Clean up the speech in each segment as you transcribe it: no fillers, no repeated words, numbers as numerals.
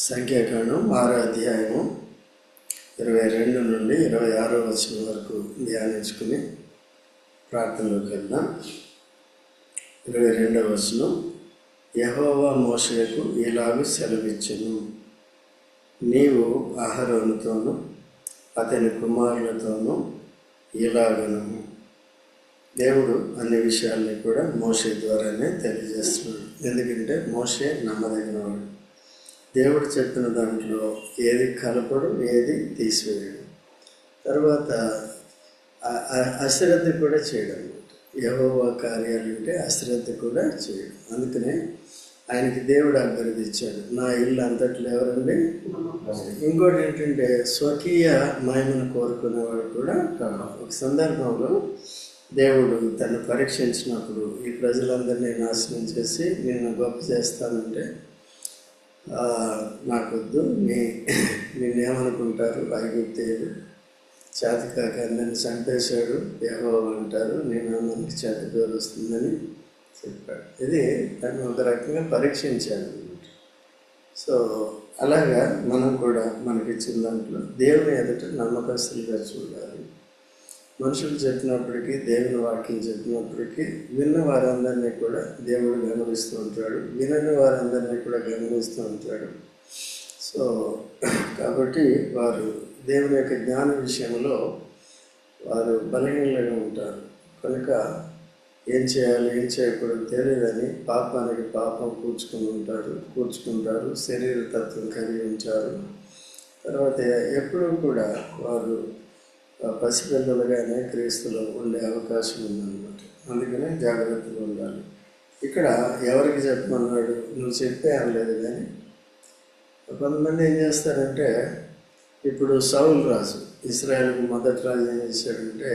సంఖ్యాకాండం 6వ అధ్యాయము 22 నుండి 26వ వచనం వరకు ధ్యానించుకుని ప్రార్థనలోకి వెళ్దాం. 22వ వచనం, యెహోవా మోషేకు ఇలాగ సెలవిచ్చెను, నీవు అహరోనుతోనూ అతని కుమారులతోనూ ఇలాగను. దేవుడు అన్ని విషయాల్ని కూడా మోషే ద్వారానే తెలియజేస్తున్నాడు. ఎందుకంటే మోషే నమ్మదగినవాడు. దేవుడు చెప్పిన దాంట్లో ఏది కలపడు, ఏది తీసివేయడు. తర్వాత అశ్రద్ధ కూడా చేయడం. యెహోవా కార్యాలంటే అశ్రద్ధ కూడా చేయడు. అందుకనే ఆయనకి దేవుడు అభ్యర్థించాడు, నా ఇల్లు అంతట్లో ఎవరండి. ఇంకోటి ఏంటంటే స్వకీయ మహిమను కోరుకునేవాడు కూడా కాదు. ఒక సందర్భంలో దేవుడు తను పరీక్షించినప్పుడు ఈ ప్రజలందరినీ నాశనం చేసి నేను గొప్ప చేస్తానంటే, నాకొద్దు, నిన్నేమనుకుంటారు, ఐగుప్తీయులు చేతకాక అందరిని చంపేశాడు, యెహోవా అంటారు, నేను మనకి చేత పేరు వస్తుందని చెప్పాడు. ఇది తను ఒక రకంగా పరీక్షించాడు. సో అలాగా మనం కూడా మనకిచ్చిన దాంట్లో దేవుని ఎదుట నమ్మకస్తులుగా చూడాలి. మనుషులు చెప్పినప్పటికీ, దేవుని వాక్యం చెప్పినప్పటికీ విన్న వారందరినీ కూడా దేవుడు గమనిస్తూ ఉంటాడు, వినని వారందరినీ కూడా గమనిస్తూ ఉంటాడు. సో కాబట్టి వారు దేవుని యొక్క జ్ఞాన విషయంలో వారు బలహీనంగా ఉంటారు. కనుక ఏం చేయాలి, ఏం చేయకూడదు తెలియదని పాపానికి పాపం కూర్చుకుంటారు, శరీర తత్వం కలిగి ఉంటారు. తర్వాత ఎప్పుడూ కూడా వారు పసిపిల్లలుగానే క్రీస్తులో ఉండే అవకాశం ఉందన్నమాట. అందుకనే జాగ్రత్తగా ఉండాలి. ఇక్కడ ఎవరికి చెప్పమన్నాడు, నువ్వు చెప్పే అనలేదు. కానీ కొంతమంది ఏం చేస్తారంటే, ఇప్పుడు సౌలు రాజు, ఇశ్రాయేలుకు మొదటి రాజు ఏం చేశాడంటే,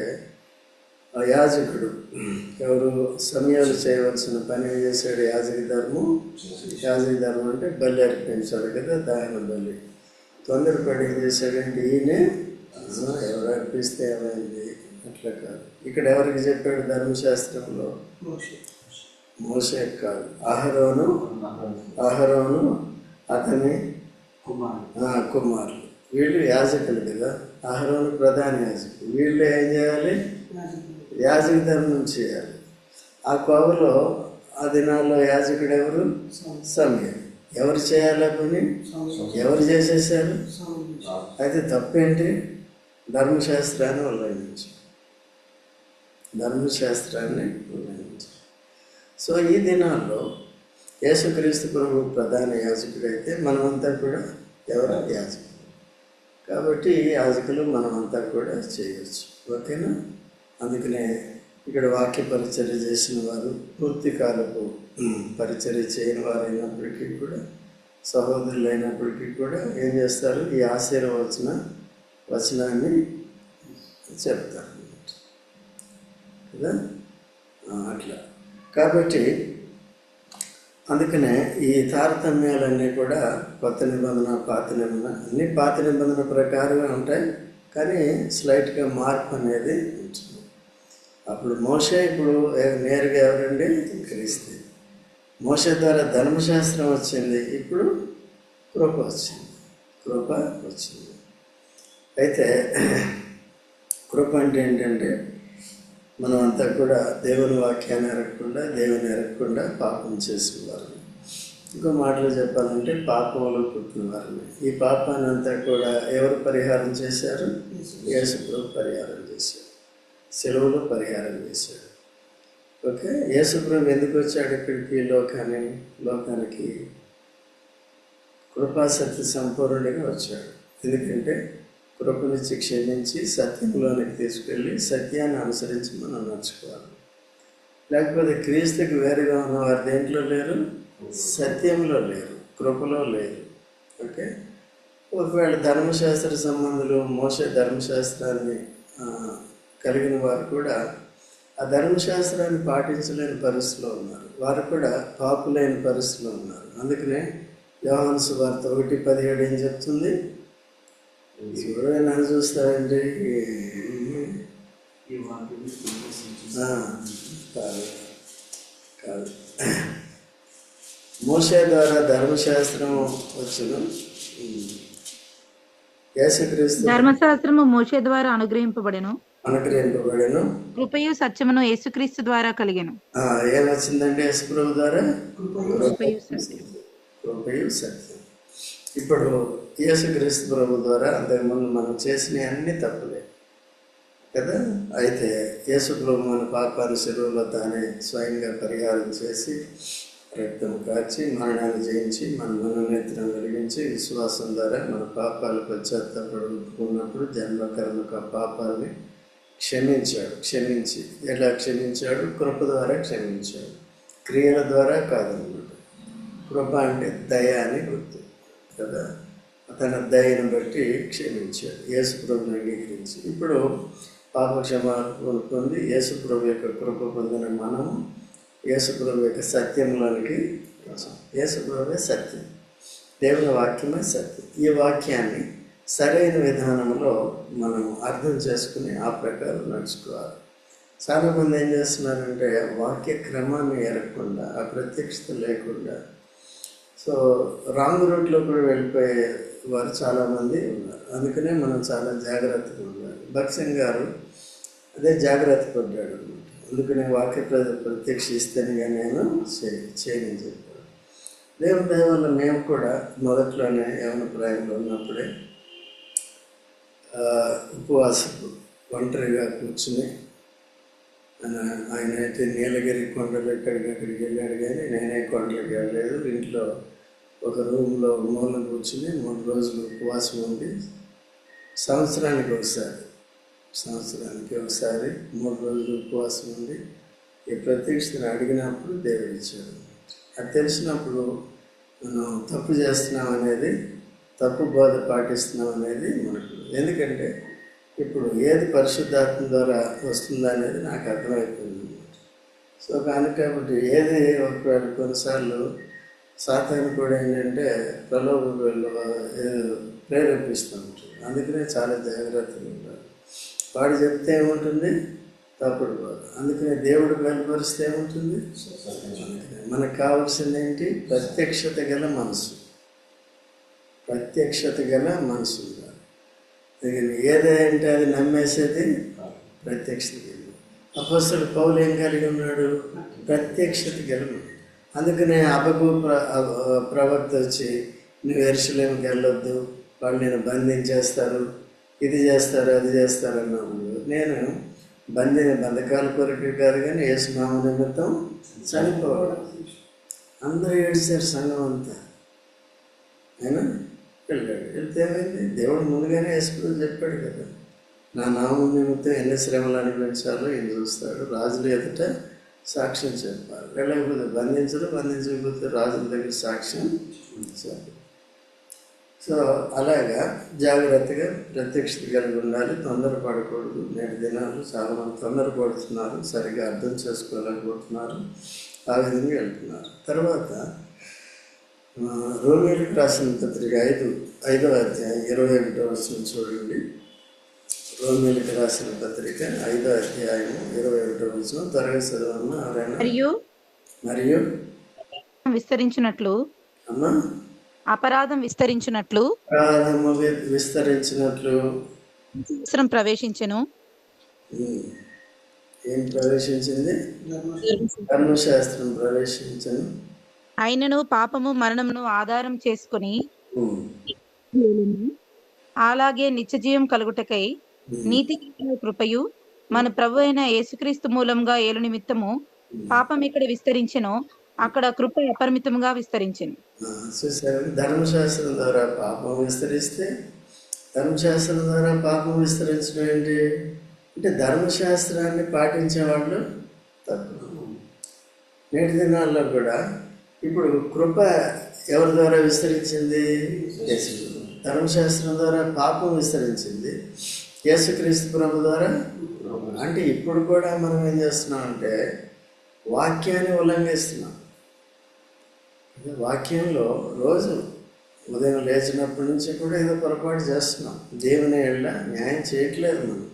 ఆ యాజకుడు ఎవరు సమయాలు చేయవలసిన పని ఏం చేశాడు, యాజక ధర్మం అంటే బలి అర్పించాడు కదా, దహన బలి. తొందరపడి ఏం చేశాడంటే, ఈయనే ఎవరు అర్పిస్తే ఏమైంది, అట్లా కాదు. ఇక్కడ ఎవరికి చెప్పాడు ధర్మశాస్త్రంలో, మోషే కాదు, అహరోను అతని కుమారులు. వీళ్ళు యాజకులు కదా, అహరోను ప్రధాన యాజకులు. వీళ్ళు ఏం చేయాలి, యాజక ధర్మం చేయాలి. ఆ కోవలో ఆ దినాల్లో యాజకుడు ఎవరు, సమయం. ఎవరు చేయాలి పని, ఎవరు చేసేసారు. అయితే తప్పేంటి, ధర్మశాస్త్రాన్ని ఉల్లంఘించారు. సో ఈ దినాల్లో యేసుక్రీస్తు ప్రభు ప్రధాన యాజకుడు అయితే మనమంతా కూడా ఎవరు యాజకులు. కాబట్టి యాజకులు మనమంతా కూడా చేయవచ్చు. ఓకేనా. అందుకనే ఇక్కడ వాక్య పరిచర్య చేసిన వారు పూర్తి కాలపు పరిచర్య చేయని వారు అయినప్పటికీ కూడా, సహోదరులు అయినప్పటికీ కూడా ఏం చేస్తారు, ఈ వచనాన్ని చెప్తారు కదా, అట్లా. కాబట్టి అందుకనే ఈ తారతమ్యాలన్నీ కూడా కొత్త నిబంధన, పాత నిబంధన, అన్ని పాత నిబంధన ప్రకారంగా ఉంటాయి. కానీ స్లైట్గా మార్పు అనేది ఉంటుంది. అప్పుడు మోషే ఇప్పుడు నేరుగా ఎవరండి, క్రీస్తు. మోషే ద్వారా ధర్మశాస్త్రం వచ్చింది, ఇప్పుడు కృప వచ్చింది. అయితే కృప అంటే ఏంటంటే, మనం అంతా కూడా దేవుని వాక్యాన్ని ఎరగకుండా పాపం చేసేవారు. ఇంకో మాటలు చెప్పాలంటే పాపంలో పుట్టిన వారిని. ఈ పాపాన్ని అంతా కూడా ఎవరు పరిహారం చేశారు, యేసు ప్రభు పరిహారం చేశారు, సెలవులో పరిహారం చేశాడు. ఓకే. యేసు ప్రభు ఎందుకు వచ్చాడు ఇక్కడికి, లోకానికి కృపాసక్తి సంపూర్ణుడిగా వచ్చాడు. ఎందుకంటే కృపనిచ్చి క్షమించి సత్యంలోనికి తీసుకెళ్ళి సత్యాన్ని అనుసరించి మనం నడుచుకోవాలి. లేకపోతే క్రీస్తుకి వేరుగా ఉన్న వారు దేంట్లో లేరు, సత్యంలో లేరు, కృపలో లేరు. ఓకే. ఒకవేళ ధర్మశాస్త్ర సంబంధులు మోషే ధర్మశాస్త్రాన్ని కలిగిన వారు కూడా ఆ ధర్మశాస్త్రాన్ని పాటించలేని పరిస్థితిలో ఉన్నారు. వారు కూడా పాపులైన పరిస్థితిలో ఉన్నారు. అందుకనే యోహాను సువార్త 1:17 ఏం చెప్తుంది, ఎవరైనా చూస్తారంటే కాదు. మోషే ద్వారా ధర్మశాస్త్రం వచ్చును, యేసుక్రీస్తు ధర్మశాస్త్రము మోషే ద్వారా అనుగ్రహింపబడెను, అనుగ్రహింపబడెను. కృపయు సత్యమును యేసుక్రీస్తు ద్వారా కలిగెను. ఏమొచ్చిందంటే యేసు ప్రభు ద్వారా కృపయు సత్యం. కృపయు సత్యం. ఇప్పుడు యేసుక్రీస్తు ప్రభు ద్వారా అంతకుముందు మనం చేసిన అన్ని తప్పులే కదా. అయితే యేసు ప్రభు మన పాపాన్ని శిలువలో తానే స్వయంగా పరిహారం చేసి రక్తం కార్చి మరణాన్ని జయించి మన మనోనేత్రం వెలిగించి విశ్వాసం ద్వారా మన పాపాలు పశ్చాత్తాపడి ఒప్పుకున్నప్పుడు జన్మకర్మక పాపాలని క్షమించి ఎలా క్షమించాడు? కృప ద్వారా క్షమించాడు, క్రియల ద్వారా కాదన్నమాట. కృప అంటే దయ అని గుర్తు కదా. తన దయను బట్టి క్షమించాడు, యేసు ప్రభుని అంగీకరించి. ఇప్పుడు పాప క్షమాపణ పొంది యేసు ప్రభు యొక్క కృప పొందిన మనము యేసు ప్రభు యొక్క సత్యంలోనికి వచ్చాం. యేసు ప్రభువే సత్యం, దేవుని వాక్యమే సత్యం. ఈ వాక్యాన్ని సరైన విధానంలో మనం అర్థం చేసుకుని ఆ ప్రకారం నడుచుకోవాలి. చాలామంది ఏం చేస్తున్నారంటే వాక్య క్రమాన్ని ఎరగకుండా, ఆ ప్రత్యక్షత లేకుండా సో రాంగ్ రూట్లో కూడా వెళ్ళిపోయే వారు చాలామంది ఉన్నారు. అందుకనే మనం చాలా జాగ్రత్తగా ఉండాలి. భక్సింగ్ గారు అదే జాగ్రత్త పడ్డాడు అనమాట. అందుకనే వాక్య ప్రత్యక్షిస్తేనే నేను చేయని చెప్పాడు. దేవుని దయ వల్ల మేము కూడా మొదట్లోనే యవన ప్రాయంలో ఉన్నప్పుడే ఉపవాసపు ఒంటరిగా కూర్చుని ఆయన అయితే నీలగిరి కొండలు ఎక్కడికి వెళ్ళాడు, కానీ నేనే కొండలకి వెళ్ళలేదు. ఇంట్లో ఒక రూమ్లో మూల కూర్చుని 3 రోజులు ఉపవాసం ఉండి సంవత్సరానికి ఒకసారి 3 రోజులు ఉపవాసం ఉండి ఈ ప్రత్యక్షతను అడిగినప్పుడు దేవుడు ఇచ్చాడు. అది తెలిసినప్పుడు మనం తప్పు చేస్తున్నాం అనేది, తప్పు బోధ పాటిస్తున్నాం అనేది మనకు. ఎందుకంటే ఇప్పుడు ఏది పరిశుద్ధాత్మ ద్వారా వస్తుందా అనేది నాకు అర్థమైపోయింది. సో కాబట్టి ఏది ఒకవేళ కొన్నిసార్లు సాతాను కూడా ఏంటంటే ప్రేరేపిస్తూ ఉంటుంది. అందుకనే చాలా జాగ్రత్తగా ఉండాలి. వాడు చెప్తే ఏముంటుంది? తప్పుడు బాధ. అందుకనే దేవుడు బయలుపరిస్తే ఏముంటుంది? మనకు కావాల్సింది ఏంటి? ప్రత్యక్షత గల మనసు ఉండాలి. ఏదంటే అది నమ్మేసేది ప్రత్యక్షత గల. అపోస్తలుడు పౌలు ఏం కలిగి ఉన్నాడు? ప్రత్యక్షత గల. అందుకనే హబక్కు ప్రవక్త వచ్చి నువ్వు యెరూషలేముకి వెళ్ళొద్దు, వాళ్ళు నేను బంధించేస్తారు, ఇది చేస్తారు, అది చేస్తారు అన్నాడు. నేను బంధకాల కొరకు కాదు, కానీ యేసు నామ నిమిత్తం చనిపోవాలి. అందరూ ఏడ్చారు, సంఘం అంతా. అయినా వెళ్ళాడు. వెళ్తే ఏమైంది? దేవుడు ముందుగానే యేసు చెప్పాడు కదా, నా నామం నిమిత్తం ఎన్ని శ్రమలు అనిపించాలో ఈయన చూస్తాడు, రాజుల ఎదుట సాక్ష్యం చెప్పాలి. వెళ్ళకపోతే బంధించకపోతే రాజుల దగ్గర సాక్ష్యం చెప్పాలి. సో అలాగా జాగ్రత్తగా ప్రత్యక్షత కలిగి ఉండాలి. తొందరపడకూడదు. నేటి దినాలు చాలామంది తొందరపడుతున్నారు, సరిగ్గా అర్థం చేసుకోలేకపోతున్నారు, ఆ విధంగా వెళ్తున్నారు. తర్వాత రోమీయులకు రాసిన పత్రిక 5వ అధ్యాయం 21వ వచనం చూడండి. రోమీయులకు రాసిన పత్రిక 5వ అధ్యాయం 21వ వచనం త్వరగా చదవమ్మా ఎవరైనా. మరియు విస్తరించినట్లు అపరాధం విస్తరించినట్లు సంవత్సరం ప్రవేశించెను. ఏం ప్రవేశించింది? ధర్మశాస్త్రం ప్రవేశించను. అయినను పాపము మరణమును ఆధారం చేసుకుని అలాగే నిత్యజీవం కలుగుటకై నీతి కృపయు మన ప్రభు అయిన యేసుక్రీస్తు మూలంగా ఏలు నిమిత్తము పాపం ఇక్కడ విస్తరించెను, అక్కడ కృప అపరిమితంగా విస్తరించింది. చూసారు, ధర్మశాస్త్రం ద్వారా పాపం విస్తరిస్తే, ధర్మశాస్త్రం ద్వారా పాపం విస్తరించడం ఏంటి అంటే ధర్మశాస్త్రాన్ని పాటించే వాళ్ళు తక్కువ. నేటి దినాల్లో కూడా ఇప్పుడు కృప ఎవరి ద్వారా విస్తరించింది? ధర్మశాస్త్రం ద్వారా పాపం విస్తరించింది, యేసుక్రీస్తు ప్రభు ద్వారా. అంటే ఇప్పుడు కూడా మనం ఏం చేస్తున్నాం అంటే వాక్యాన్ని ఉల్లంఘిస్తున్నాం. వాక్యంలో రోజు ఉదయం లేచినప్పటి నుంచి కూడా ఏదో పొరపాటు చేస్తున్నాం, దేవుని ఎడల న్యాయం చేయట్లేదు మనం.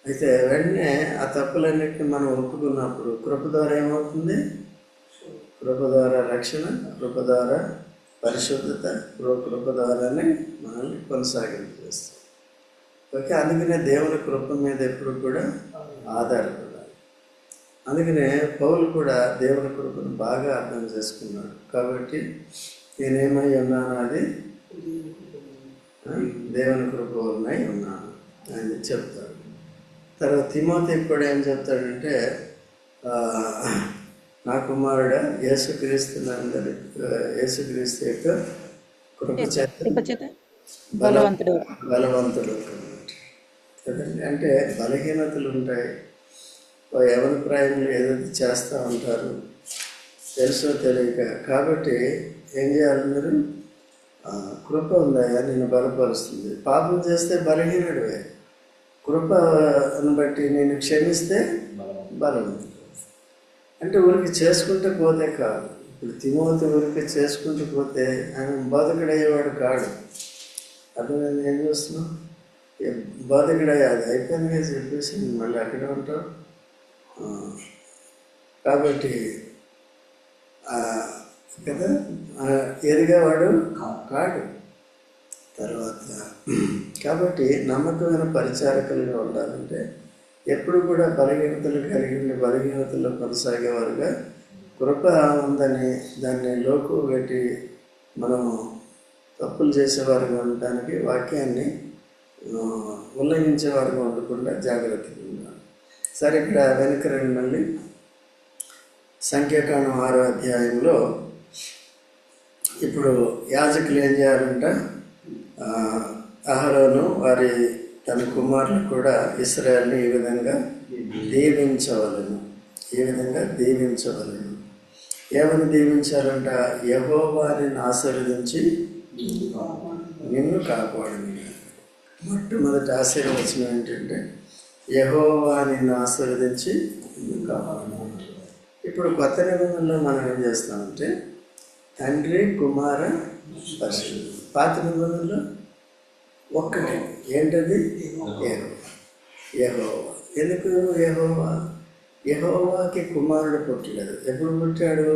అయితే వెంటనే ఆ తప్పులన్నిటిని మనం ఒప్పుకున్నప్పుడు కృప ద్వారా ఏమవుతుంది? కృప ద్వారా రక్షణ, కృప ద్వారా పరిశుద్ధత కృప ద్వారానే మనల్ని కొనసాగించేస్తాం. ఓకే, అందుకనే దేవుని కృప మీద ఎప్పుడు కూడా ఆధారపడాలి. అందుకనే పౌలు కూడా దేవుని కృపను బాగా అర్థం చేసుకున్నాడు. కాబట్టి నేనేమై ఉన్నాను, అది దేవుని కృప వలనై ఉన్నాను అని చెప్తాడు. తర్వాత తిమోతికి కూడా ఏం చెప్తాడంటే, నా కుమారుడ యేసుక్రీస్తు యొక్క కృప చేత బలవంతుడు కదండి. అంటే బలహీనతలు ఉంటాయి, యవన ప్రాయంలో ఏదైతే చేస్తూ ఉంటారు తెలుసో తెలియక. కాబట్టి ఏం చేయాలి మీరు? కృప ఉందా నిన్ను బలపరుస్తుంది. పాపం చేస్తే బలహీనుడివే, కృపను బట్టి నేను క్షమిస్తే బలం. అంటే ఊరికి చేసుకుంటూ పోతే కాదు. ఇప్పుడు తిమోతి ఊరికి చేసుకుంటూ పోతే ఆయన బోధకుడయ్యేవాడు కాడు. అర్థమైంది? ఏం చూస్తున్నావు? బోధకుడయ్యా, అది అయిపోయిందిగా చెప్పేసి మళ్ళీ అక్కడే ఉంటావు. కాబట్టి కదా ఎదిగేవాడు కాడు. తర్వాత కాబట్టి నమ్మకమైన పరిచారకులుగా ఉండాలంటే ఎప్పుడు కూడా బలహీనతలు కలిగి బలహీనతల్లో కొనసాగేవారుగా, కృప ఉందని దాన్ని లోకు పెట్టి మనం తప్పులు చేసేవారుగా ఉండటానికి వాక్యాన్ని ఉల్లంఘించేవారుగా ఉండకుండా జాగ్రత్తగా ఉండాలి. సరే, ఇక్కడ వెనక రండి. మళ్ళీ సంఖ్యాకాండం 6వ అధ్యాయంలో ఇప్పుడు యాజకులు ఏం చేయాలంట? అహరోను వారి తన కుమారులు కూడా ఇశ్రాయేలుని ఈ విధంగా దీవించవలెను. ఏమని దీవించాలంట? యెహోవాని ఆశీర్వదించి నిన్ను కాపాడును. మొట్టమొదటి ఆశీర్వచనం ఏంటంటే యెహోవాని ఆశీర్వదించి నిన్ను కాపాడును. ఇప్పుడు కొత్త నిబంధనలో మనం ఏం చేస్తామంటే తండ్రి, కుమార, పరిశుద్ధ. పాత నిబంధనలో ఒక్కటే, ఏంటది? యెహోవా. ఎందుకు యెహోవా? యెహోవాకి కుమారుడు పుట్టలేదు. ఎప్పుడు పుట్టాడు?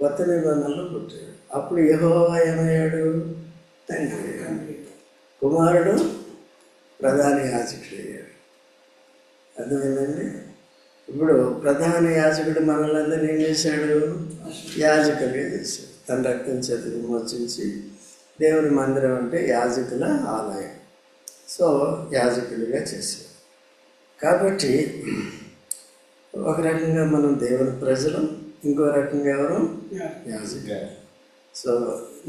కొత్త నిబంధనలో పుట్టాడు. అప్పుడు యెహోవా ఏమయ్యాడు? తండ్రి. కుమారుడు ప్రధాన యాజకుడు అయ్యాడు. అర్థమైందండి? ఇప్పుడు ప్రధాన యాజకుడు మనలందరినీ ఏం చేశాడు? యాజకులుగా చేశాడు. తన రక్తం చేత విమోచించి, దేవుని మందిరం అంటే యాజకుల ఆలయం, సో యాజకులుగా చేశాడు. కాబట్టి ఒక రకంగా మనం దేవుని ప్రజలు, ఇంకో రకంగా ఎవరు? యాజకులు. సో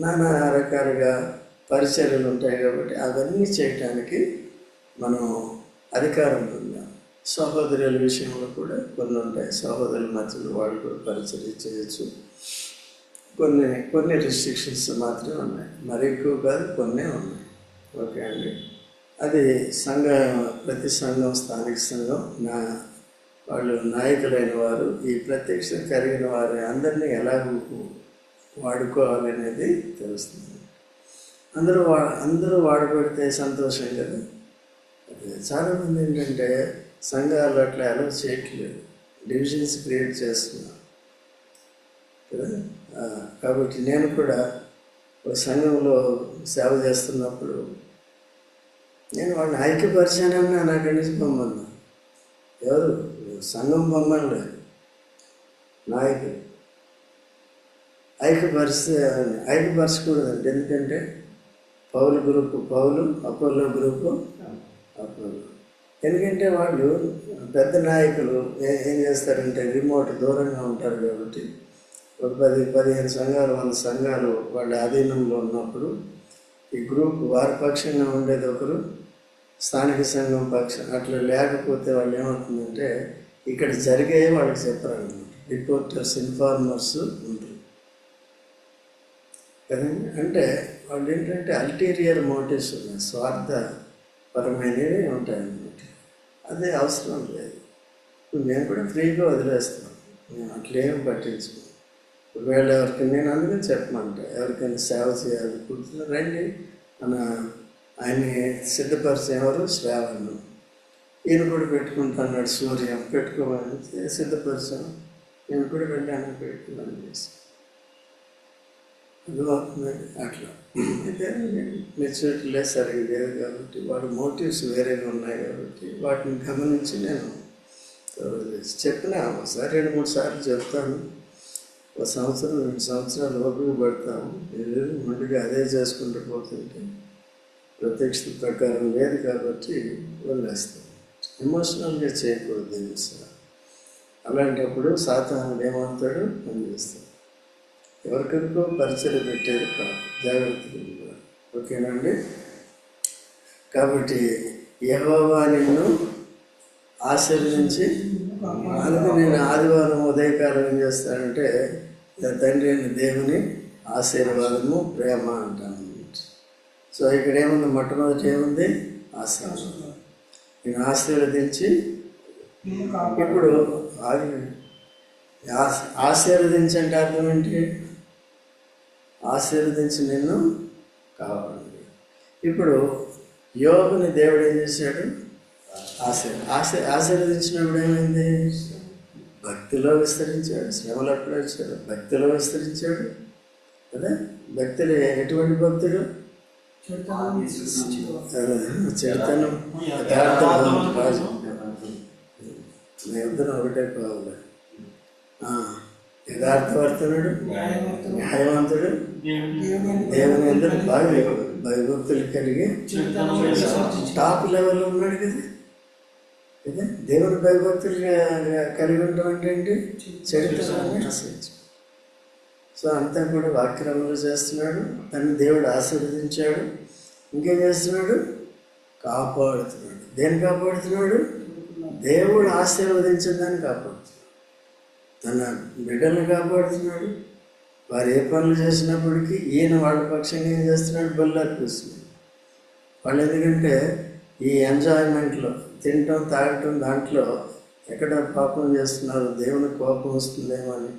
నానా రకాలుగా పరిచర్యలు ఉంటాయి. కాబట్టి అవన్నీ చేయటానికి మనం అధికారం పొందాం. సహోదరుల విషయంలో కూడా కొన్ని ఉంటాయి. సహోదరుల మధ్యలో వాళ్ళు కూడా పరిచర్య చేయొచ్చు. కొన్ని రిస్ట్రిక్షన్స్ మాత్రమే ఉన్నాయి, మరీ ఎక్కువ కాదు, కొన్ని ఉన్నాయి. ఓకే అండి. అది ప్రతి సంఘం, స్థానిక సంఘం వాళ్ళు నాయకులైన వారు ఈ ప్రత్యక్షత కలిగిన వారి అందరినీ ఎలా వాడుకోవాలనేది తెలుస్తుంది. అందరూ వాడబడితే సంతోషం కదా. చాలామంది ఏంటంటే సంఘాలు అట్లా అలౌ చేయట్లేదు, డివిజన్స్ క్రియేట్ చేస్తున్నారు కదా. కాబట్టి నేను కూడా ఒక సంఘంలో సేవ చేస్తున్నప్పుడు నేను వాళ్ళని ఐక్యపరిచానన్నా నాకు నుంచి పొమ్మన్నా. ఎవరు? సంఘం పొమ్మలే, నాయకులు. ఐక్యపరచకూడదండి. ఎందుకంటే పౌలు గ్రూపు పౌలు, అపోలో గ్రూపు అపోలో. ఎందుకంటే వాళ్ళు పెద్ద నాయకులు ఏం చేస్తారంటే రిమోట్ దూరంగా ఉంటారు. కాబట్టి ఒక 10-15 సంఘాలు, 100 సంఘాలు వాళ్ళ ఆధీనంలో ఉన్నప్పుడు ఈ గ్రూప్ వారి పక్షంగా ఉండేది ఒకరు, స్థానిక సంఘం పక్షం. అట్లా లేకపోతే వాళ్ళు ఏమవుతుందంటే ఇక్కడ జరిగే వాళ్ళకి చెప్పారన్నమాట. రిపోర్టర్స్, ఇన్ఫార్మర్స్ ఉంటారు కదండి. అంటే వాళ్ళు ఏంటంటే అల్టీరియర్ మోటివ్స్ ఉన్నాయి, స్వార్థపరమైనవి ఉంటాయన్నమాట. అదే అవసరం లేదు. నేను కూడా ఫ్రీగా వదిలేస్తాను, నేను అట్లేం పట్టించుకో. ఒకవేళ ఎవరికైనా నేను అందుకని చెప్పమంట, ఎవరికైనా సేవ చేయాలి కూర్చుని రండి. ఆయన్ని సిద్ధపరిచే ఎవరు? శ్రావణు. ఈయన కూడా పెట్టుకుంటున్నాడు, సూర్యం పెట్టుకోమని సిద్ధపరిచాను. నేను కూడా వెళ్ళి ఆయన పెట్టుకున్నాను చేసి. అర్థమవుతుందండి. అట్లా అయితే మెచ్యూరిటీ లేదు, సరిగ్గా లేదు కాబట్టి వాడి మోటివ్స్ వేరేగా ఉన్నాయి కాబట్టి వాటిని గమనించి నేను చెప్పిన ఒకసారి 2-3 సార్లు చెప్తాను. 1 సంవత్సరం 2 సంవత్సరాలు ఓపిక పడతాము. ముందుగా అదే చేసుకుంటూ పోతుంటే ప్రత్యక్షత ప్రకారం లేదు కాబట్టి వదిలేస్తాం. ఎమోషనల్గా చేయకూడదు దీన్ని సార్. అలాంటప్పుడు సాతానుడు ఏమవుతాడు, పనిచేస్తాడు. ఎవరికరికో పరిచయం పెట్టేది కాదు, జాగ్రత్తగా ఉండాలి. ఓకేనండి. కాబట్టి యెహోవా నిన్ను ఆశీర్వదించి, అందుకు నేను ఆదివారం ఉదయకాలం ఏం చేస్తానంటే తండ్రి అయిన దేవుని ఆశీర్వాదము ప్రేమ అంటాను. సో ఇక్కడ ఏముంది, మొట్టమొదటి ఏముంది, ఆశీర్వాదం. నేను ఆశీర్వదించి, ఇప్పుడు ఆశీర్వదించంటే అర్థం ఏంటి, ఆశీర్వదించి నిన్ను కావాలి. ఇప్పుడు యోబుని దేవుడు ఏం చేశాడు, ఆశీర్వదించినప్పుడు ఏమైంది, భక్తిలో విస్తరించాడు. శ్రమలు అప్పుడు వచ్చాడు, భక్తిలో విస్తరించాడు కదా. భక్తులు ఎటువంటి భక్తులు, చెడుతనం యథార్థం రాజు. మీ ఇద్దరు ఒకటే కావాలి. యథార్థవర్తనుడు, న్యాయవంతుడు, దేవుని అందరూ బాగా భయభక్తులు కలిగి టాప్ లెవెల్లో ఉన్నాడు కదా. దేవుని భయభక్తులు కలిగి ఉండడం అంటే ఏంటి, చరిత్రని ఆశ్రయించు. సో అంతా కూడా వాక్యములు చేస్తున్నాడు. తను దేవుడు ఆశీర్వదించాడు. ఇంకేం చేస్తున్నాడు, కాపాడుతున్నాడు. దేన్ని కాపాడుతున్నాడు, దేవుడు ఆశీర్వదించడాన్ని కాపాడుతున్నాడు. తన బిడ్డలను కాపాడుతున్నాడు. వారు ఏ పనులు చేసినప్పటికీ ఈయన వాళ్ళ పక్షంగా ఏం చేస్తున్నాడు, బలి అర్పిస్తున్నాడు. వాళ్ళు ఎందుకంటే ఈ ఎంజాయ్మెంట్లో తినటం తాగటం దాంట్లో ఎక్కడ పాపం చేస్తున్నారు, దేవుని కోపం వస్తుందేమో అని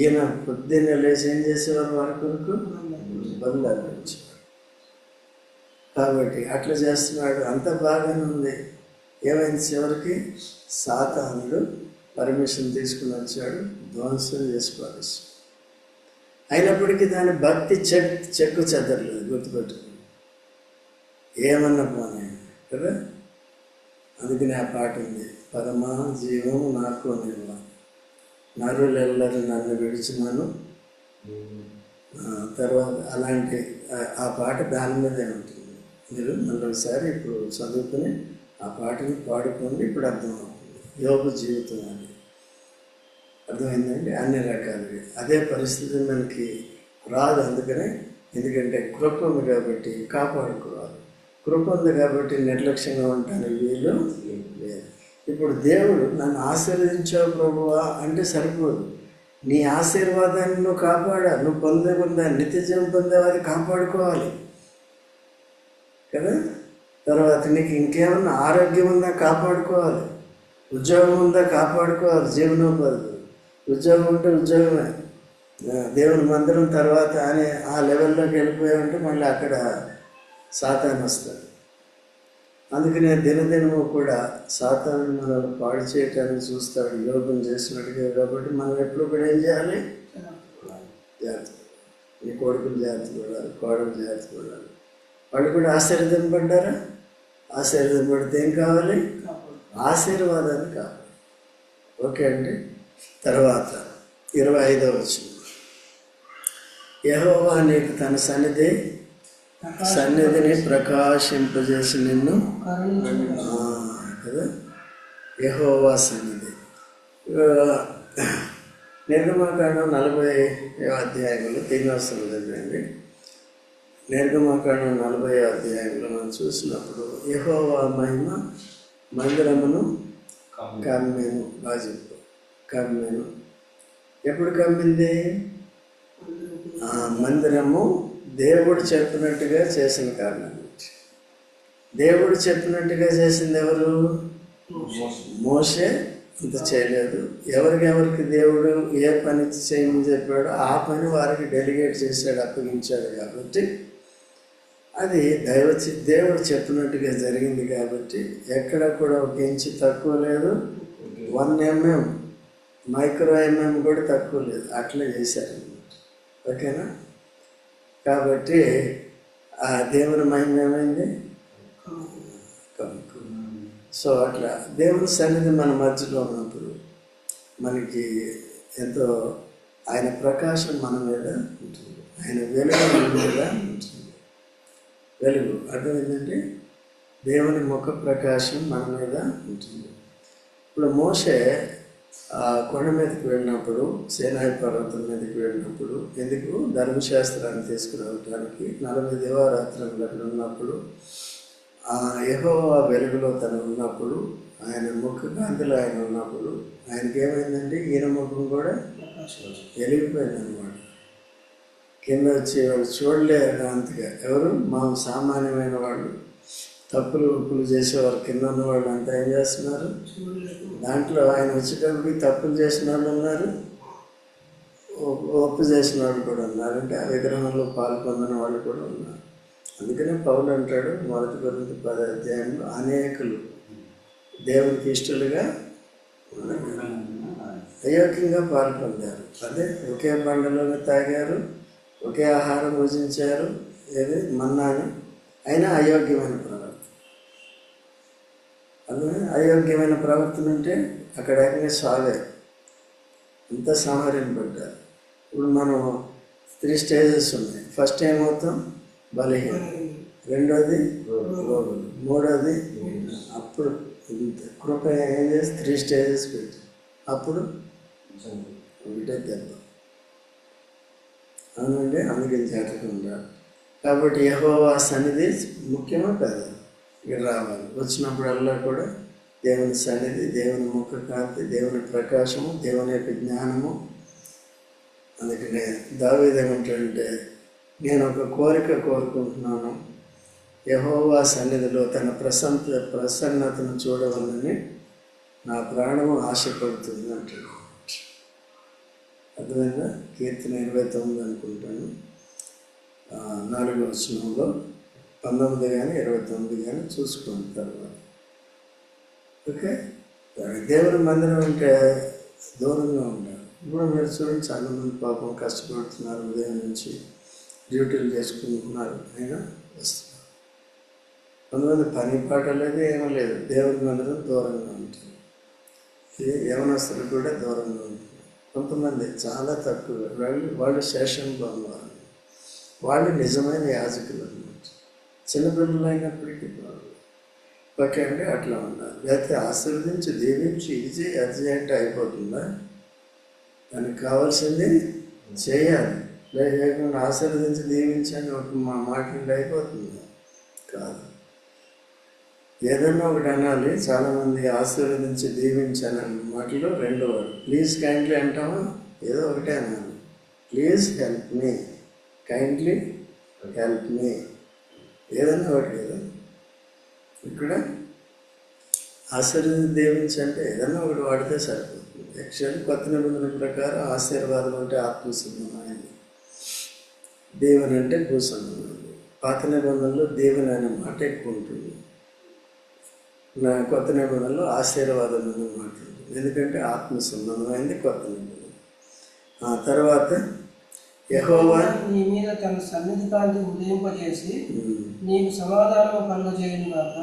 ఈయన పొద్దున్నే లేచి ఏం చేసేవారు, వారి కొరకు బలి అర్పించేవారు. కాబట్టి అట్లా చేస్తున్నాడు. అంత బాగానే ఉంది. ఏమైంది, చివరికి సాతానుడు పర్మిషన్ తీసుకుని వచ్చాడు, ధ్వంసం చేసుకోవాలి. అయినప్పటికీ దాని భక్తి చెక్కు చెదరలేదు. గుర్తుపెట్టుకుని ఏమన్నా పోనీ కదా. అందుకని ఆ పాట ఉంది, పరమా జీవము నాకు నిల్వ, నరులెల్లరు నన్ను విడిచినాను. తర్వాత అలాంటి ఆ పాట దాని మీదే ఉంటుంది. మీరు మళ్ళొకసారి ఇప్పుడు చదువుకుని ఆ పాటని పాడుకోండి. ఇప్పుడు అర్థమవుతుంది యోబు జీవితం అని. అర్థమైందండి. అన్ని రకాలుగా అదే పరిస్థితి మనకి రాదు. అందుకనే, ఎందుకంటే కృప ఉంది కాబట్టి కాపాడుకోవాలి. కృప ఉంది కాబట్టి నిర్లక్ష్యంగా ఉంటానికి వీలు లేదు. ఇప్పుడు దేవుడు నన్ను ఆశీర్వదించావు ప్రభువా అంటే సరిపోదు. నీ ఆశీర్వాదాన్ని నువ్వు కాపాడాలి. నువ్వు పొందే నిత్యజీవం పొందేవా, అది కాపాడుకోవాలి కదా. తర్వాత నీకు ఇంకేమన్నా ఆరోగ్యం ఉందా, కాపాడుకోవాలి. ఉద్యోగం ఉందా, కాపాడుకోవాలి. జీవనోపాధి, ఉద్యోగం ఉంటే ఉద్యోగమే. దేవుని మందిరం తర్వాత అని ఆ లెవెల్లోకి వెళ్ళిపోయామంటే మళ్ళీ అక్కడ సాతాను వస్తాడు. అందుకనే దినదినము కూడా సాతాను మనల్ని పాడు చేయటానికి చూస్తాడు, యోగం చేసినట్టుగా. కాబట్టి మనం ఎప్పుడు కూడా ఏం చేయాలి, జాగ్రత్త. నీ కొడుకులు జాగ్రత్త పడాలి, కోడలు జాగ్రత్త పడాలి. వాళ్ళు కూడా ఆశీర్వదింపడ్డారా, ఆశీర్వదింపడితే ఏం కావాలి, ఆశీర్వాదాన్ని కావాలి. ఓకే అండి. తర్వాత 25వ వచనం, యెహోవా నీకు తన సన్నిధిని ప్రకాశింపజేసి నిన్ను కదా. యెహోవా సన్నిధి. నిర్గమకాండం 40వ అధ్యాయంలో 3 వర్షాలు చదివండి. నిర్గమకాండం 40వ అధ్యాయంలో మనం చూసినప్పుడు యెహోవా మహిమ మందిరమును కమ్మెను. బాగా చెప్పు, కమ్మెను. ఎప్పుడు కమ్మింది, మందిరము దేవుడు చెప్పినట్టుగా చేసిన కారణం. దేవుడు చెప్పినట్టుగా చేసింది ఎవరు, మోషే. అంత చేయలేదు. ఎవరికి దేవుడు ఏ పని చేయమని చెప్పాడో ఆ పని వారికి డెలిగేట్ చేశాడు, అప్పగించాడు. కాబట్టి అది దేవుడు చెప్పినట్టుగా జరిగింది. కాబట్టి ఎక్కడ కూడా ఒక ఇంచు తక్కువ లేదు, 1 mm మైక్రో mm కూడా తక్కువ లేదు. అట్లా చేశారు. ఓకేనా. కాబట్టి ఆ దేవుని మహిమ ఏమైంది? కమ్ముకు. సో అట్లా దేవుని సన్నిధి మన మధ్యలో ఉన్నప్పుడు మనకి ఎంతో ఆయన ప్రకాశం మన మీద ఉంటుంది, ఆయన వెలుగు మన మీద ఉంటుంది. వెలుగు అర్థమైందంటే దేవుని ముఖ ప్రకాశం మన మీద ఉంటుంది. ఇప్పుడు మోషే ఆ కొండ మీదకి వెళ్ళినప్పుడు, సేనాయి పర్వతం మీదకి వెళ్ళినప్పుడు, ఎందుకు? ధర్మశాస్త్రాన్ని తీసుకురావడానికి 40 దివారాత్రులు అక్కడ ఉన్నప్పుడు, ఆ యెహోవా వెలుగులో తను ఉన్నప్పుడు, ఆయన ముఖ కాంతిలో ఆయన ఉన్నప్పుడు ఆయనకి ఏమైందండి? ఈయన ముఖం కూడా వెలిగిపోయింది అనమాట. కింద వచ్చి వాళ్ళు చూడలేరు అంతగా. ఎవరు? మా సామాన్యమైన వాళ్ళు, తప్పులు ఉప్పులు చేసేవారు, కింద ఉన్న వాళ్ళు అంతా ఏం చేస్తున్నారు? దాంట్లో ఆయన వచ్చేటప్పటికి తప్పులు చేసిన వాళ్ళు ఉన్నారు, ఒప్పు చేసిన వాళ్ళు కూడా ఉన్నారు. అంటే ఆ విగ్రహంలో పాల్పొందిన వాళ్ళు కూడా ఉన్నారు. అందుకనే పౌలు అంటాడు 1 కొరింథీ 10వ అధ్యాయంలో, అనేకులు దేవునికి ఇష్టలుగా అయోగ్యంగా పాల్పొందారు. అదే ఒకే బండలోనే తాగారు, ఒకే ఆహారం భుజించారు, ఏది మన్నాని, అయినా అయోగ్యమైన ప్రవర్తన. అందుకని అయోగ్యమైన ప్రవర్తన అంటే అక్కడ ఏకంగా సాగారు, అంతా సంహరింపడ్డారు. ఇప్పుడు మనం 3 స్టేజెస్ ఉన్నాయి. ఫస్ట్ ఏమవుతాం? బలహీనం. రెండోది రోగులు. మూడోది అప్పుడు కృప ఏం చేసి 3 స్టేజెస్ పెట్టి అప్పుడు ఒకటే దెబ్బ. అవునండి, అందుకే జాగ్రత్తగా ఉండాలి. కాబట్టి యెహోవా సన్నిధి ముఖ్యమా కాదు? ఇక్కడ రావాలి. వచ్చినప్పుడల్లా కూడా దేవుని సన్నిధి, దేవుని ముఖ కాంతి, దేవుని ప్రకాశము, దేవుని యొక్క జ్ఞానము. అందుకనే దావీదు ఏమంటాడంటే, నేను ఒక కోరిక కోరుకుంటున్నాను, యెహోవా సన్నిధిలో తన ప్రసన్నతను చూడవాలని నా ప్రాణము ఆశపడుతుంది అంటాడు. అర్థమైందా? కీర్తన 29 అనుకుంటాను, 4వ వచనంలో 19 కానీ 29 కానీ చూసుకోండి తర్వాత. ఓకే, దేవుని మందిరం అంటే దూరంగా ఉండాలి. ఇప్పుడు మీరు చూడండి, చాలామంది పాపం కష్టపడుతున్నారు, ఉదయం నుంచి డ్యూటీలు చేసుకుంటున్నారు, అయినా వస్తున్నారు. కొంతమంది పని పాట లేదు, ఏమీ లేదు, దేవుని మందిరం దూరంగా ఉంటుంది. ఇది యవనస్తులు కూడా దూరంగా ఉంటుంది. కొంతమంది చాలా తక్కువ, వాళ్ళు శేషంలో ఉన్నారు, వాళ్ళు నిజమైన యాజకులు అన్నమాట. చిన్నపిల్లలు అయినప్పటికీ ఓకే అంటే అట్లా ఉండాలి. లేకపోతే ఆశీర్వదించి దీవించి ఇది అది అంటే అయిపోతుందా? దానికి కావాల్సింది చేయాలి. లేకుండా ఆశీర్వదించి దీవించని ఒక మాట్లాడి అయిపోతుందా? కాదు. ఏదన్నా ఒకటి అనాలి. చాలామంది ఆశీర్వదించి దీవించాలి మాటలు 2 వర్డ్. ప్లీజ్ కైండ్లీ అంటామా? ఏదో ఒకటే అనాలి. Please help me, kindly help me, ఏదన్నా ఒకటి కదా. ఇక్కడ ఆశీర్వదించి దీవించంటే ఏదన్నా ఒకటి వాడితే సరిపోతుంది. యాక్చువల్లీ కొత్త నిబంధన ప్రకారం ఆశీర్వాదం అంటే ఆత్మసంబంధమైనది, దేవుని అంటే భూసంబంధమైనది. పాత నిబంధనలో దేవుని అనే మాట ఎక్కువ ఉంటుంది, నా కొత్త నిబంధనలో ఆశీర్వాదం అనే మాట ఉంటుంది. ఎందుకంటే ఆత్మ సంబంధమైంది కొత్త నిబంధన. ఆ తర్వాత యెహోవా నీ మీద తన సన్నిధి కాంతి ఉదయింపజేసి నీకు సమాధానము కలుగజేయును గాక.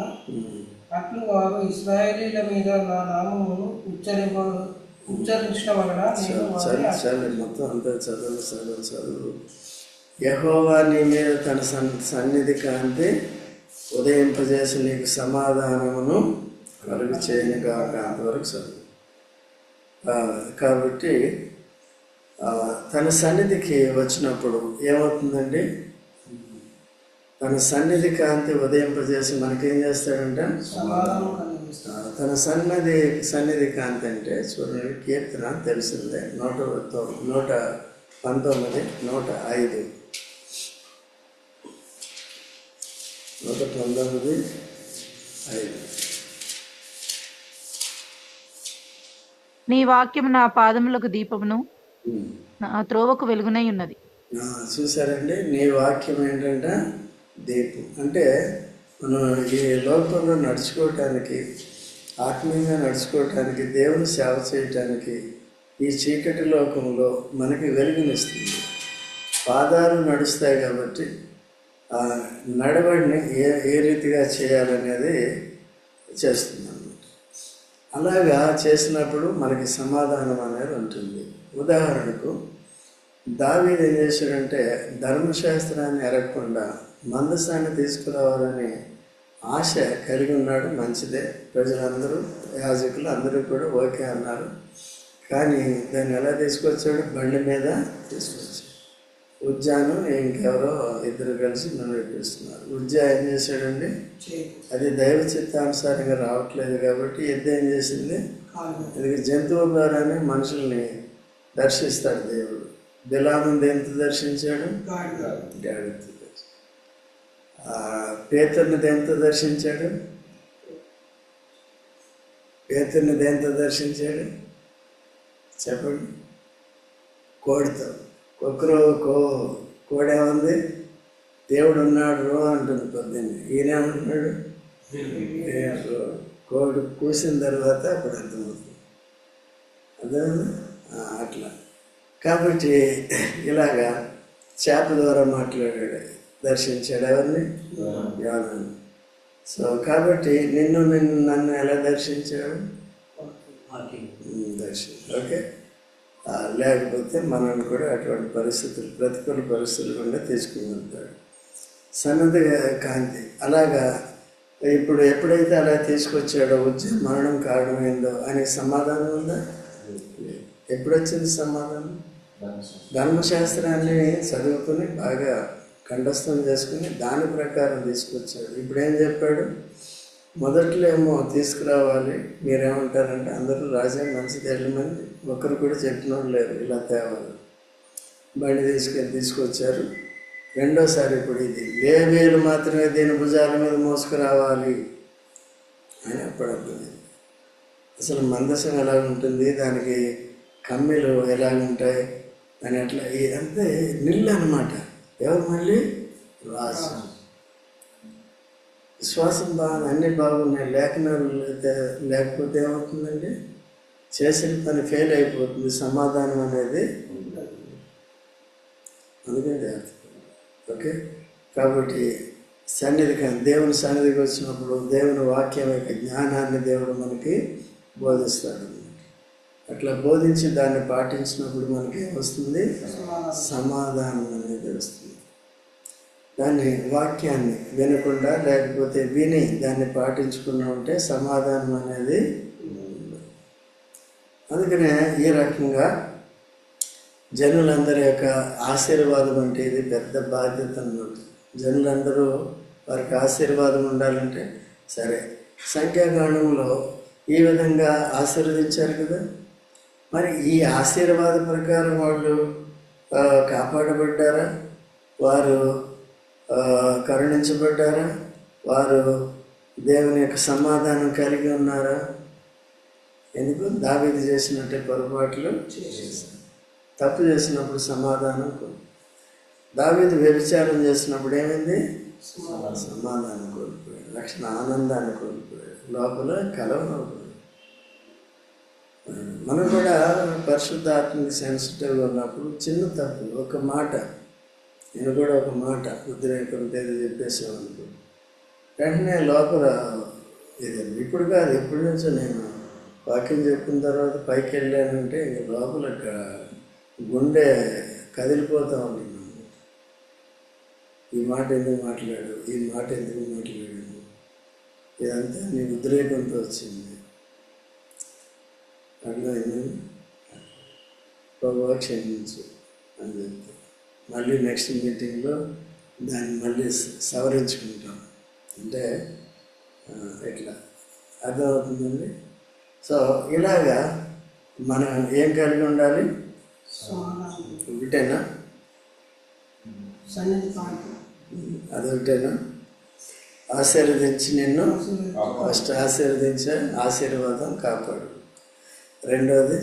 అట్లు వారు ఇశ్రాయేలీల మీద నా నామమును ఉచ్చరించడం వలన చదువు మొత్తం అంతా చదువు. యెహోవా నీ మీద తన సన్నిధి కాంతి ఉదయింపజేసి నీకు సమాధానమును కలుగు చేయను కాక. అంతవరకు చదువు. కాబట్టి తన సన్నిధికి వచ్చినప్పుడు ఏమవుతుందండి? తన సన్నిధి కాంతి ఉదయింపజేసి మనకేం చేస్తాడంట? తన సన్నిధి కాంతి అంటే చూడండి, కీర్తన తెలిసిందే, 119, 105. 119:5. నీ వాక్యము నా పాదములకు దీపమును నా త్రోవకు వెలుగునై ఉన్నది. చూసారండి, నీ వాక్యం ఏంటంటే దీపం. అంటే మనం ఈ లోకంలో నడుచుకోవటానికి, ఆత్మీయంగా నడుచుకోవటానికి, దేవుని సేవ చేయటానికి ఈ చీకటి లోకంలో మనకి వెలుగునిస్తుంది. పాదాలు నడుస్తాయి కాబట్టి ఆ నడవడిని ఏ రీతిగా చేయాలనేది చేస్తున్నాను. అలాగా చేసినప్పుడు మనకి సమాధానం అనేది ఉంటుంది. ఉదాహరణకు దావీదు ఏం చేశాడంటే ధర్మశాస్త్రాన్ని ఎరగకుండా మందసాన్ని తీసుకురావాలని ఆశ కలిగి ఉన్నాడు. మంచిదే, ప్రజలందరూ యాజకులు అందరూ కూడా ఓకే అన్నారు. కానీ దాన్ని ఎలా తీసుకొచ్చాడు? బండి మీద తీసుకొచ్చాడు. ఉజ్జాను ఇంకెవరో ఇద్దరు కలిసి నడిపిస్తున్నారు. ఉజ్జా ఏం చేశాడండి? అది దైవ చిత్తానుసారంగా రావట్లేదు కాబట్టి ఎద్దు ఏం చేసింది? అది జంతువు ద్వారానే మనుషుల్ని దర్శిస్తాడు దేవుడు. బిలాము దేంతో దర్శించాడు? గాడిదతో. పేతురుని దేంతో దర్శించాడు? పేతురుని దేంతో దర్శించాడు? చెప్పండి. కోడితో. కోడేముంది? దేవుడు ఉన్నాడు రో అంటుంది పొద్దున్నే. ఈయనేమంటున్నాడు? కోడి కూసిన తర్వాత అప్పుడు అర్థమవుతుంది. అదే అట్లా. కాబట్టి ఇలాగా చేప ద్వారా మాట్లాడాడు, దర్శించాడు ఎవరిని? యోనాను. సో కాబట్టి నన్ను ఎలా దర్శించాడు? ఓకే. లేకపోతే మనల్ని కూడా అటువంటి పరిస్థితులు, ప్రతికూల పరిస్థితులు కూడా తీసుకుని వెళ్తాడు. సన్నద్ధ కాంతి అలాగా ఇప్పుడు ఎప్పుడైతే అలా తీసుకొచ్చాడో వచ్చి మరణం కారణమైందో అనే సమాధానం ఉందా? ఎప్పుడు వచ్చింది సమాధానం? ధర్మశాస్త్రాన్ని చదువుకుని బాగా కంఠస్థం చేసుకుని దాని ప్రకారం తీసుకొచ్చాడు. ఇప్పుడు ఏం చెప్పాడు? మొదట్లో ఏమో తీసుకురావాలి, మీరేమంటారంటే అందరూ రాజా మంచిది వెళ్ళమని ఒక్కరు కూడా చెప్పిన వాళ్ళు లేరు, ఇలా తేవాలి. బండి తీసుకొచ్చారు. రెండోసారి ఇప్పుడు ఇది లేవీయులు మాత్రమే దీని భుజాల మీద మోసుకురావాలి అని అప్పుడు అర్థమైంది. అసలు మందసం ఎలా ఉంటుంది, దానికి కమ్మిలు ఎలా ఉంటాయి అని అట్లా అంతే నిల్లు అనమాట. ఎవరు? మళ్ళీ రాజు. విశ్వాసం బాగా అన్నీ బాగున్నాయి, లేఖనాలు లేకపోతే ఏమవుతుందండి? చేసిన పని ఫెయిల్ అయిపోతుంది, సమాధానం అనేది అందుకని. ఓకే. కాబట్టి దేవుని సన్నిధికి వచ్చినప్పుడు దేవుని వాక్యం యొక్క జ్ఞానాన్ని దేవుడు మనకి బోధిస్తాడు. అట్లా బోధించి దాన్ని పాటించినప్పుడు మనకి వస్తుంది సమాధానం అనేది వస్తుంది. దాన్ని వాక్యాన్ని వినకుండా లేకపోతే విని దాన్ని పాటించకుండా ఉంటే సమాధానం అనేది. అందుకనే ఈ రకంగా జనులందరి యొక్క ఆశీర్వాదం అంటే ఇది పెద్ద బాధ్యత అన్నమాట. జనులందరూ వారికి ఆశీర్వాదం ఉండాలంటే సరే, సంఖ్యాకాండంలో ఈ విధంగా ఆశీర్వదించారు కదా. మరి ఈ ఆశీర్వాద ప్రకారం వాళ్ళు కాపాడబడ్డారా? వారు కరుణించబడ్డారా? వారు దేవుని యొక్క సమాధానం కలిగి ఉన్నారా? ఎందుకు? దావీదు చేసినట్టే పొరపాట్లు చేశారు. తప్పు చేసినప్పుడు సమాధానం. దావీదు వ్యభిచారం చేసినప్పుడు ఏమైంది? సమాధానం కోల్పోయాడు, రక్షణ ఆనందాన్ని కోల్పోయాడు, లోపల కలవరం. మనం కూడా పరిశుద్ధాత్మకి సెన్సిటివ్గా ఉన్నప్పుడు చిన్న తప్పు, ఒక మాట, నేను కూడా ఒక మాట ఉద్రేకంతో చెప్పేసామనుకో, వెంటనే లోపల ఇది ఇప్పుడు కాదు, ఎప్పటి నుంచో నేను వాక్యం చెప్పిన తర్వాత పైకి వెళ్ళానంటే ఇంక లోపల గుండె కదిలిపోతూ ఉంటుంది. ఈ మాట ఎందుకు మాట్లాడు, ఈ మాట ఎందుకు మాట్లాడాడు, ఇదంతా నీ ఉద్రేకంతో వచ్చింది. అర్థమైంది? ప్రభువా క్షమించు అని చెప్తాను. మళ్ళీ నెక్స్ట్ మీటింగ్లో దాన్ని మళ్ళీ సవరించుకుంటాం. అంటే ఇట్లా అర్థమవుతుందండి. సో ఇలాగా మనం ఏం కలిగి ఉండాలి? ఒకటేనా? అదొకటేనా? ఆశీర్వదించి నిన్ను ఫస్ట్ ఆశీర్వదించే ఆశీర్వాదం కాపాడు. రెండవది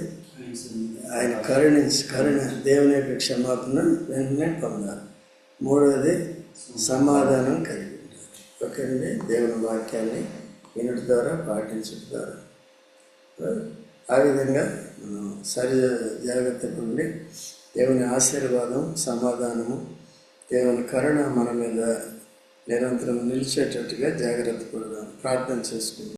ఆయన కరుణ దేవుని యొక్క క్షమాపణ వెంటనే పొందాలి. మూడవది సమాధానం కలిగి ఉండాలి. ఓకేనండి. దేవుని వాక్యాన్ని వినడం ద్వారా పాటించడం ద్వారా ఆ విధంగా మనం జాగ్రత్తగా ఉండి దేవుని ఆశీర్వాదం, సమాధానము, దేవుని కరుణ మన మీద నిరంతరం నిలిచేటట్టుగా జాగ్రత్త పడదాం. ప్రార్థన చేసుకుందాం.